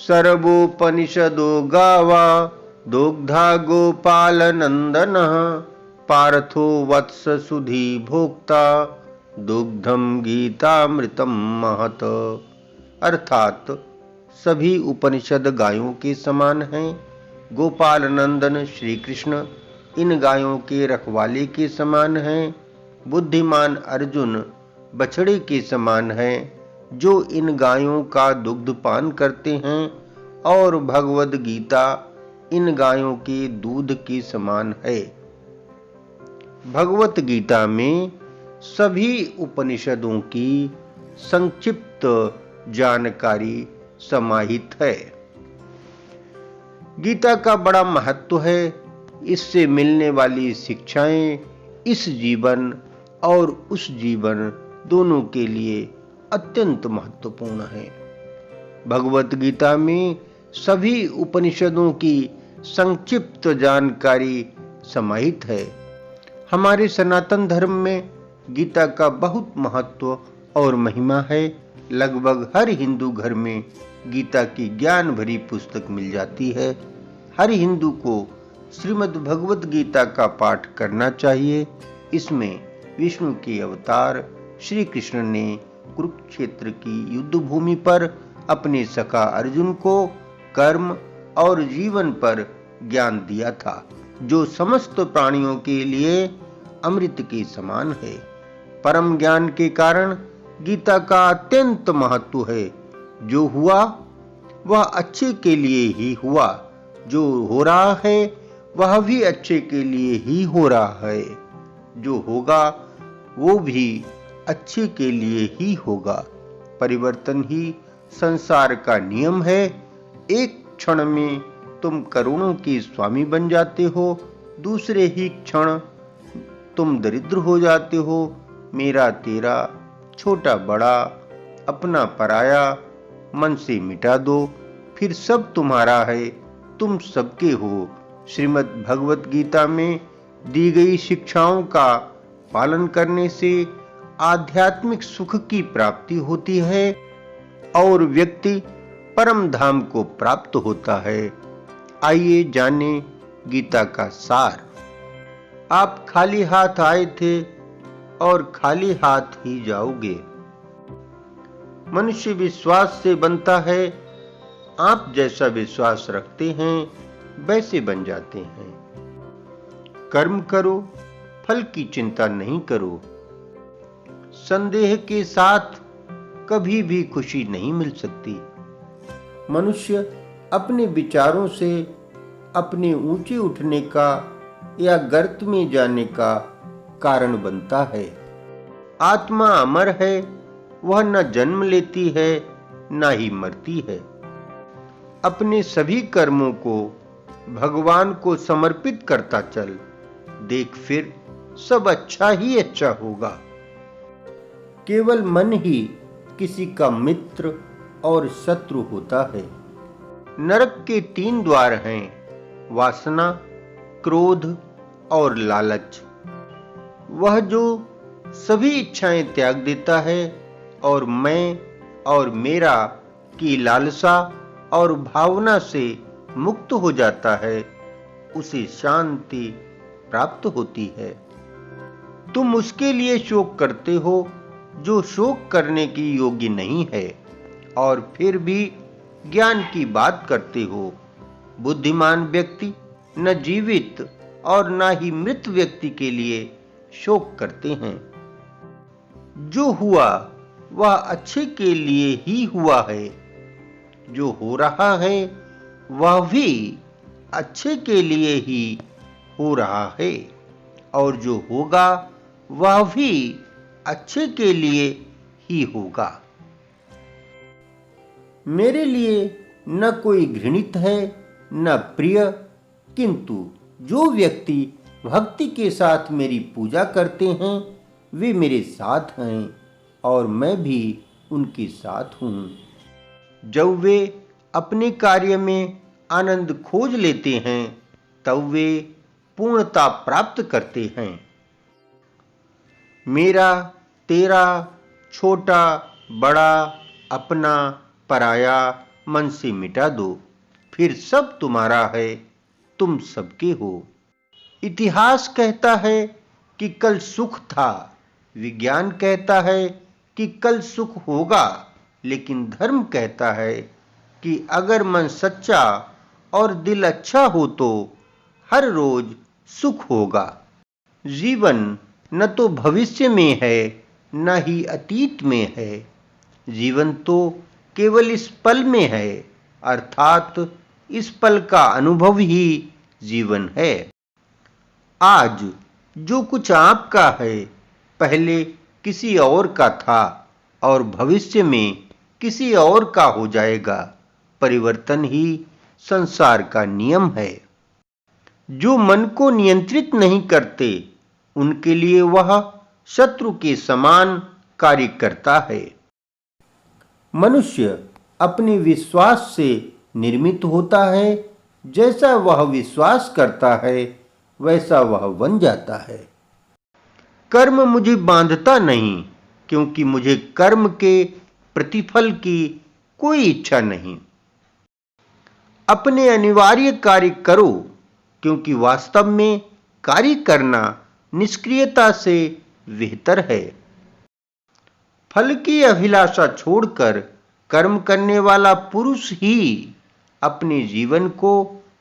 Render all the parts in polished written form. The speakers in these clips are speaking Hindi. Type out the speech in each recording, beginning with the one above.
सर्वोपनिषदो गावा दुग्धा गोपाल नंदन पार्थो वत्स सुधी भोक्ता दुग्धम गीतामृतम महत। अर्थात सभी उपनिषद गायों के समान हैं। गोपाल नंदन श्री कृष्ण इन गायों के रखवाले के समान हैं। बुद्धिमान अर्जुन बछड़े के समान हैं जो इन गायों का दुग्ध पान करते हैं, और भगवद गीता इन गायों के दूध के समान है। भगवत गीता में सभी उपनिषदों की संक्षिप्त जानकारी समाहित है। गीता का बड़ा महत्व है। इससे मिलने वाली शिक्षाएं इस जीवन और उस जीवन दोनों के लिए अत्यंत महत्वपूर्ण है। भगवत गीता में सभी उपनिषदों की संक्षिप्त जानकारी समाहित है। हमारे सनातन धर्म में गीता का बहुत महत्व और महिमा है। लगभग हर हिंदू घर में गीता की ज्ञान भरी पुस्तक मिल जाती है। हर हिंदू को श्रीमद् भगवत गीता का पाठ करना चाहिए। इसमें विष्णु के अवतार श्री कृष्ण ने कुरुक्षेत्र की युद्ध भूमि पर अपने सखा अर्जुन को कर्म और जीवन पर ज्ञान दिया था, जो समस्त प्राणियों के लिए अमृत के समान है। परम ज्ञान के कारण गीता का अत्यंत महत्व है। जो हुआ वह अच्छे के लिए ही हुआ, जो हो रहा है वह भी अच्छे के लिए ही हो रहा है, जो होगा वो भी अच्छे के लिए ही होगा। परिवर्तन ही संसार का नियम है। एक क्षण में तुम करोड़ों के स्वामी बन जाते हो, दूसरे ही क्षण तुम दरिद्र हो जाते हो। मेरा तेरा, छोटा बड़ा, अपना पराया मन से मिटा दो, फिर सब तुम्हारा है, तुम सबके हो। श्रीमद् भगवत गीता में दी गई शिक्षाओं का पालन करने से आध्यात्मिक सुख की प्राप्ति होती है और व्यक्ति परम धाम को प्राप्त होता है। आइए जाने गीता का सार। आप खाली हाथ आए थे और खाली हाथ ही जाओगे। मनुष्य विश्वास से बनता है। आप जैसा विश्वास रखते हैं वैसे बन जाते हैं। कर्म करो, फल की चिंता नहीं करो। संदेह के साथ कभी भी खुशी नहीं मिल सकती। मनुष्य अपने विचारों से अपने ऊंचे उठने का या गर्त में जाने का कारण बनता है। आत्मा अमर है, वह न जन्म लेती है न ही मरती है। अपने सभी कर्मों को भगवान को समर्पित करता चल, देख फिर सब अच्छा ही अच्छा होगा। केवल मन ही किसी का मित्र और शत्रु होता है। नरक के 3 द्वार हैं, वासना, क्रोध और लालच। वह जो सभी इच्छाएं त्याग देता है और मैं और मेरा की लालसा और भावना से मुक्त हो जाता है, उसे शांति प्राप्त होती है। तुम उसके लिए शोक करते हो जो शोक करने की योग्य नहीं है, और फिर भी ज्ञान की बात करते हो। बुद्धिमान व्यक्ति न जीवित और न ही मृत व्यक्ति के लिए शोक करते हैं। जो हुआ वह अच्छे के लिए ही हुआ है। जो हो रहा है वह भी अच्छे के लिए ही हो रहा है, और जो होगा वह भी अच्छे के लिए ही होगा। मेरे लिए न कोई घृणित है न प्रिय, किंतु जो व्यक्ति भक्ति के साथ मेरी पूजा करते हैं वे मेरे साथ हैं और मैं भी उनके साथ हूं। जब वे अपने कार्य में आनंद खोज लेते हैं तब वे पूर्णता प्राप्त करते हैं। मेरा, तेरा, छोटा, बड़ा, अपना, पराया मन से मिटा दो, फिर सब तुम्हारा है, तुम सबके हो। इतिहास कहता है कि कल सुख था, विज्ञान कहता है कि कल सुख होगा, लेकिन धर्म कहता है कि अगर मन सच्चा और दिल अच्छा हो तो हर रोज सुख होगा। जीवन न तो भविष्य में है, न ही अतीत में है। जीवन तो केवल इस पल में है, अर्थात इस पल का अनुभव ही जीवन है। आज जो कुछ आपका है, पहले किसी और का था और भविष्य में किसी और का हो जाएगा। परिवर्तन ही संसार का नियम है। जो मन को नियंत्रित नहीं करते, उनके लिए वह शत्रु के समान कार्य करता है। मनुष्य अपने विश्वास से निर्मित होता है। जैसा वह विश्वास करता है, वैसा वह बन जाता है। कर्म मुझे बांधता नहीं, क्योंकि मुझे कर्म के प्रतिफल की कोई इच्छा नहीं। अपने अनिवार्य कार्य करो, क्योंकि वास्तव में कार्य करना निष्क्रियता से बेहतर है। फल की अभिलाषा छोड़कर कर्म करने वाला पुरुष ही अपने जीवन को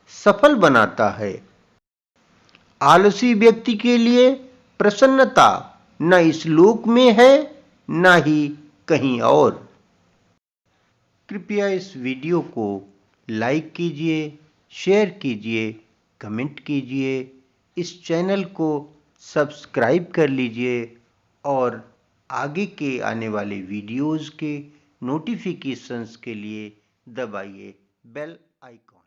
सफल बनाता है। आलसी व्यक्ति के लिए प्रसन्नता न इस लोक में है, न ही कहीं और। कृपया इस वीडियो को लाइक कीजिए, शेयर कीजिए, कमेंट कीजिए, इस चैनल को सब्सक्राइब कर लीजिए और आगे के आने वाले वीडियोज़ के नोटिफिकेशंस के लिए दबाइए बेल आइकॉन।